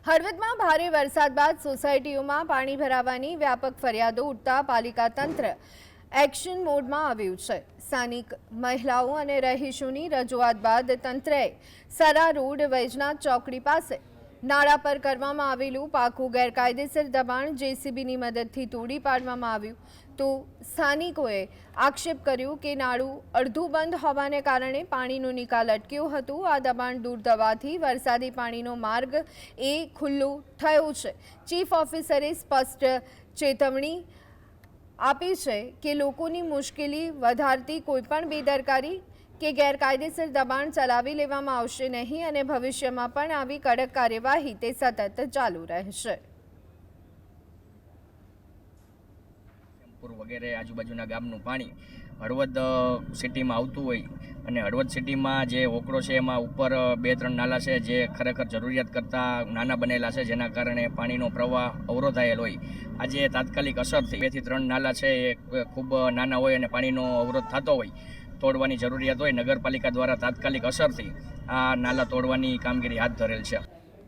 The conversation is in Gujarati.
હળવદમાં ભારે વરસાદ બાદ સોસાયટીઓમાં પાણી ભરાવાની વ્યાપક ફરિયાદો ઉઠતા પાલિકા તંત્ર એક્શન મોડમાં આવ્યું છે। સ્થાનિક મહિલાઓ અને રહીશોની રજૂઆત બાદ તંત્રએ સરા રોડ વૈજનાથ ચોકડી પાસે નાળા પર કરવામાં આવેલું પાકું ગેરકાયદેસર દબાણ જેસીબીની મદદથી તોડી પાડવામાં આવ્યું। તો સ્થાનિકોએ આક્ષેપ કર્યો કે નાળું અડધું બંધ હોવાને કારણે પાણીનો નિકાલ અટક્યો હતો। આ દબાણ દૂર થવાથી વરસાદી પાણીનો માર્ગ એ ખુલ્લો થયો છે। ચીફ ઓફિસરે સ્પષ્ટ ચેતવણી આપી છે કે લોકોની મુશ્કેલી વધારતી કોઈપણ બેદરકારી કે ગેરકાયદેસર દબાણ ચલાવી લેવામાં આવશે નહીં અને ભવિષ્યમાં પણ આવી કડક કાર્યવાહી તે સતત ચાલુ રહેશે। વગેરે આજુબાજુના ગામનું પાણી હળવદ સિટીમાં આવતું હોય અને હળવદ સિટીમાં જે ઓકળો છે એમાં ઉપર 2-3 નાલા છે જે ખરેખર જરૂરિયાત કરતાં નાના બનેલા છે, જેના કારણે પાણીનો પ્રવાહ અવરોધાયેલ હોય। આજે તાત્કાલિક અસરથી 2 થી 3 નાલા છે એ ખૂબ નાના હોય અને પાણીનો અવરોધ થતો હોય, તોડવાની જરૂરિયાત હોય। નગરપાલિકા દ્વારા તાત્કાલિક અસરથી આ નાલા તોડવાની કામગીરી હાથ ધરેલ છે।